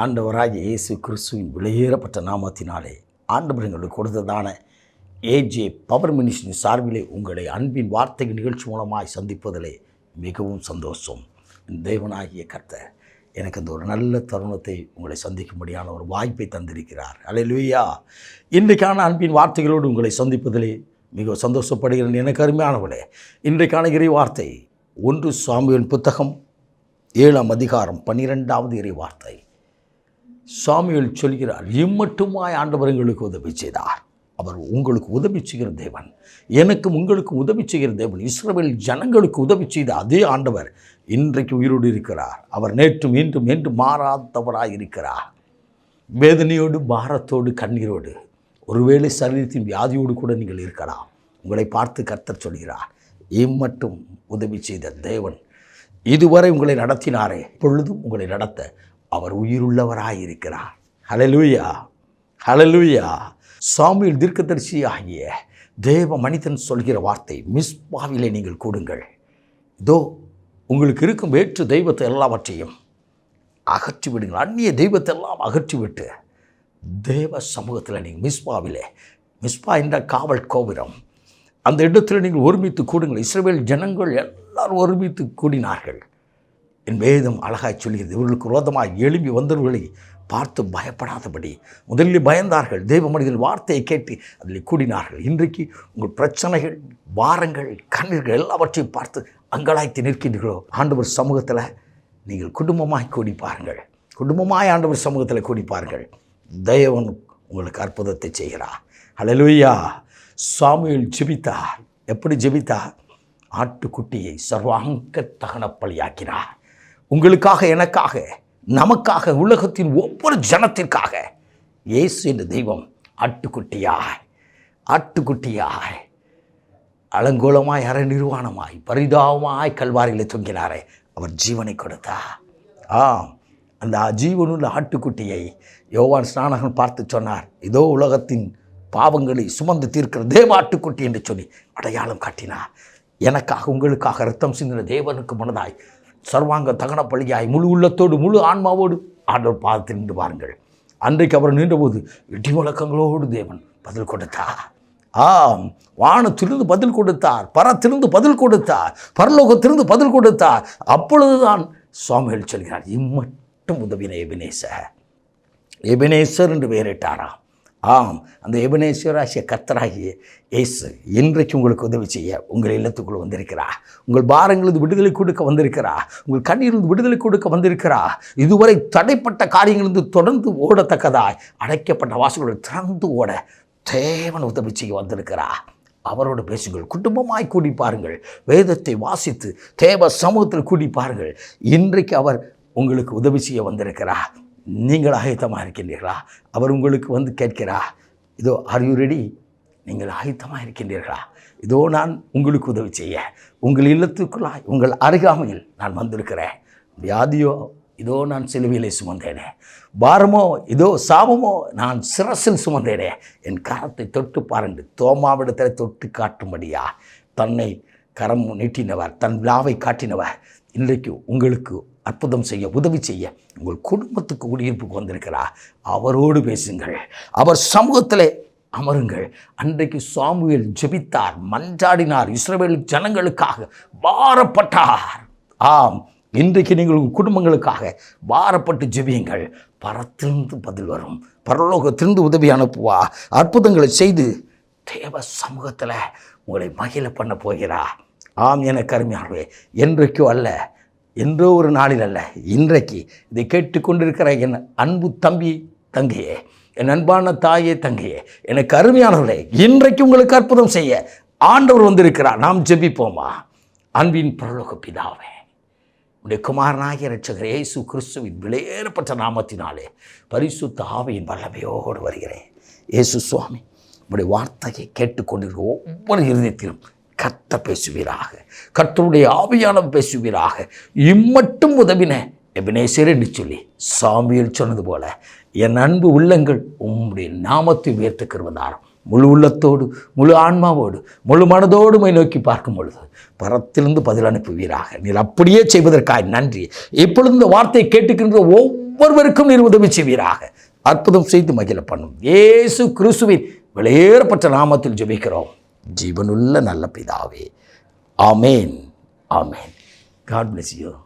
ஆண்டவராகிய இயேசு கிறிஸ்துவின் விலையேறப்பட்ட நாமத்தினாலே ஆண்டவர் எங்களுக்கு கொடுத்ததான ஏஜே பவர் மினிஸ்ட்ரியின் சார்பிலே உங்களை அன்பின் வார்த்தை நிகழ்ச்சி மூலமாய் சந்திப்பதிலே மிகவும் சந்தோஷம். தேவனாகிய கர்த்தர் எனக்கு அந்த ஒரு நல்ல தருணத்தை உங்களை சந்திக்கும்படியான ஒரு வாய்ப்பை தந்திருக்கிறார். அல்லேலூயா. இன்றைக்கான அன்பின் வார்த்தைகளோடு உங்களை சந்திப்பதிலே மிகவும் சந்தோஷப்படுகிறேன். எனக்கு அருமையானவர்களே, இன்றைக்கான இறை வார்த்தை 1 சாமுவேல் புத்தகம் 7ஆம் அதிகாரம் 12வது இறை வார்த்தை. சாமுவேல் சொல்கிறார், இம்மட்டுமாய் ஆண்டவர் எங்களுக்கு உதவி செய்தார். அவர் உங்களுக்கு உதவி செய்கிற தேவன், எனக்கும் உங்களுக்கும் உதவி செய்கிற தேவன், இஸ்ரவேல் ஜனங்களுக்கு உதவி செய்த அதே ஆண்டவர் இன்றைக்கு உயிரோடு இருக்கிறார். அவர் நேற்றும் இன்றும் என்று மாறாதவராய் இருக்கிறார். வேதனையோடு, பாரத்தோடு, கண்ணீரோடு, ஒருவேளை சரீரத்தின் வியாதியோடு கூட நீங்கள் இருக்கலாம். உங்களை பார்த்து கர்த்தர் சொல்கிறார், இம்மட்டும் உதவி செய்த தேவன், இதுவரை உங்களை நடத்தினாரே, இப்பொழுதும் உங்களை நடத்த அவர் உயிருள்ளவராயிருக்கிறார். ஹல்லேலூயா, ஹல்லேலூயா. சாமுவேல் தீர்க்கதரிசி ஆகிய தேவ மனிதன் சொல்கிற வார்த்தை, மிஸ்பாவிலே நீங்கள் கூடுங்கள். இதோ உங்களுக்கு இருக்கும் வேற்று தெய்வத்தை எல்லாவற்றையும் அகற்றி விடுங்கள். அந்நிய தெய்வத்தை எல்லாம் அகற்றிவிட்டு தேவ சமூகத்தில் நீங்கள் மிஸ்பா என்ற காவல் கோபுரம், அந்த இடத்துல நீங்கள் ஒருமித்து கூடுங்கள். இஸ்ரவேல் ஜனங்கள் எல்லாரும் ஒருமித்து கூடினார்கள். என் வேதம் அழகாய் சொல்கிறது, இவர்களுக்கு விரோதமாக எழும்பி வந்தவர்களை பார்த்து பயப்படாதபடி முதலில் பயந்தார்கள். தெய்வ மனிதன் வார்த்தையை கேட்டு அதில் கூடினார்கள். இன்றைக்கு உங்கள் பிரச்சனைகள், வாரங்கள், கண்ணீர்கள் எல்லாவற்றையும் பார்த்து அங்கலாய்த்து நிற்கின்றீர்களோ, ஆண்டவர் சமூகத்தில் நீங்கள் குடும்பமாய் கூடி பாருங்கள். குடும்பமாய் ஆண்டவர் சமூகத்தில் கூடி பாருங்கள். தேவன் உங்களுக்கு அற்புதத்தை செய்கிறார். ஹல்லேலூயா. சாமுவேல் ஜெபித்தார். எப்படி ஜெபித்தார்? ஆட்டுக்குட்டியை சர்வாங்க தகன பலியாக்கினார். உங்களுக்காக, எனக்காக, நமக்காக, உலகத்தின் ஒவ்வொரு ஜனத்திற்காக இயேசு என்ற தெய்வம் ஆட்டுக்குட்டியாய் அலங்கோலமாய், அரை நிர்வாணமாய், பரிதாபமாய் கல்வாரியில் தொங்கினாரே, அவர் ஜீவனை கொடுத்தார். அந்த ஜீவனுள்ள ஆட்டுக்குட்டியை யோவான் ஸ்நானகன் பார்த்து சொன்னார், இதோ உலகத்தின் பாவங்களை சுமந்து தீர்க்கிற தேவ ஆட்டுக்குட்டி என்று சொல்லி அடையாளம் காட்டினார். எனக்காக, உங்களுக்காக இரத்தம் சிந்தின தேவனுக்கு மனதாய் சர்வாங்க தகன பலியாய் முழு உள்ளத்தோடு, முழு ஆன்மாவோடு ஆண்டவர் பாதத்தில் நின்று பாருங்கள். அன்றைக்கு அவர் நின்றபோது இடி முழக்கங்களோடு தேவன் பதில் கொடுத்தார். வானத்திலிருந்து பதில் கொடுத்தார், பரத்திலிருந்து பதில் கொடுத்தார், பரலோகத்திலிருந்து பதில் கொடுத்தார். அப்பொழுதுதான் சாமுவேல் சொல்கிறார், இம்மட்டும் உதவின எபெனேசர் என்று பெயரிட்டாராம். அந்த எபெனேசராகிய கர்த்தராகிய இயேசு இன்றைக்கு உங்களுக்கு உதவி செய்ய உங்கள் இல்லத்துக்குள் வந்திருக்கிறார். உங்கள் பாரங்களிலிருந்து விடுதலை கொடுக்க வந்திருக்கிறார். உங்கள் கண்ணீரிலிருந்து விடுதலை கொடுக்க வந்திருக்கிறார். இதுவரை தடைப்பட்ட காரியங்களிலிருந்து தொடர்ந்து ஓடத்தக்கதாய் அடைக்கப்பட்ட வாசல்களை திறந்து ஓட தேவன் உதவி செய்ய வந்திருக்கிறார். அவரோடு பேசுங்கள். குடும்பமாய் கூடி பாருங்கள். வேதத்தை வாசித்து தேவ சமூகத்தில் கூடி பாருங்கள். இன்றைக்கு அவர் உங்களுக்கு உதவி செய்ய வந்திருக்கிறார். நீங்கள் ஆயத்தமாக இருக்கின்றீர்களா? அவர் உங்களுக்கு வந்து கேட்கிறா, இதோ ஆர் யூ ரெடி? நீங்கள் ஆயத்தமாக இருக்கின்றீர்களா? இதோ நான் உங்களுக்கு உதவி செய்ய உங்கள் இல்லத்துக்குள்ளாய், உங்கள் அருகாமையில் நான் வந்திருக்கிறேன். வியாதியோ, இதோ நான் சிலுவையிலே சுமந்தேனே. பாரமோ, இதோ சாபமோ, நான் சிரசில் சுமந்தேனே. என் கரத்தை தொட்டு பாருங்கள். தோமாவிடத்தில் தொட்டு காட்டும்படியா தன்னை கரம் நீட்டினவர், தன் விழாவை காட்டினவர் இன்றைக்கு உங்களுக்கு அற்புதம் செய்ய, உதவி செய்ய உங்கள் குடும்பத்துக்கு குடியிருப்புக்கு வந்திருக்கிறார். அவரோடு பேசுங்கள். அவர் சமூகத்திலே அமருங்கள். அன்றைக்கு சாமுவேல் ஜெபித்தார், மன்றாடினார், இஸ்ரவேல் ஜனங்களுக்காக பாரப்பட்டார். இன்றைக்கு நீங்கள் உங்கள் குடும்பங்களுக்காக பாரப்பட்டு ஜெபியுங்கள். பரத்திலிருந்து பதில் வரும். பரலோகத்திலிருந்து உதவி அனுப்புவா. அற்புதங்களை செய்து தேவ சமூகத்தில் உங்களை மகிழ பண்ண போகிறார். எனக்கு அருமையானவே, என்றைக்கோ அல்ல, என்றோ ஒரு நாளில் அல்ல, இன்றைக்கு இதை கேட்டுக்கொண்டிருக்கிற என் அன்பு தம்பி தங்கையே, என் அன்பான தாயே தங்கையே, எனக்கு அருமையானவர்களே, இன்றைக்கு உங்களுக்கு அற்புதம் செய்ய ஆண்டவர் வந்திருக்கிறார். நாம் ஜெபிப்போமா? அன்பின் பரலோக பிதாவே, உடைய குமாரனாகிய இரட்சகர் இயேசு கிறிஸ்துவின் விலையேறப்பட்ட நாமத்தினாலே பரிசுத்த ஆவியின் வல்லமையோடு வருகிறேன். இயேசு சுவாமி, உடைய வார்த்தையை கேட்டுக்கொண்டிருக்கிற ஒவ்வொரு இருதயத்திலும் கர்த்தர் பேசுவீராக. கர்த்தருடைய ஆவியானவர் பேசுவீராக. இம்மட்டும் உதவின எபெனேசர் என்று சொல்லி சாமுவேல் சொன்னது போல என் அன்பு உள்ளங்கள் உம்முடைய நாமத்தை உயர்த்துக்கிறவதாரம் முழு உள்ளத்தோடு, முழு ஆன்மாவோடு, முழு மனதோடு மை நோக்கி பார்க்கும் பொழுது பரத்திலிருந்து பதில் அனுப்புவீராக. நீர் அப்படியே செய்வதற்காக நன்றி. இப்பொழுது இந்த வார்த்தையை கேட்டுக்கின்ற ஒவ்வொரு ஒவ்வொருவருக்கும் நீர் உதவி செய்வீராக. அற்புதம் செய்து மகிழ பண்ணும் இயேசு கிறிஸ்துவின் வெளியேறப்பட்ட நாமத்தில் ஜெபிக்கிறோம் ஜீவனுள்ள நல்ல பிதாவே. ஆமேன். ஆமேன். God bless you.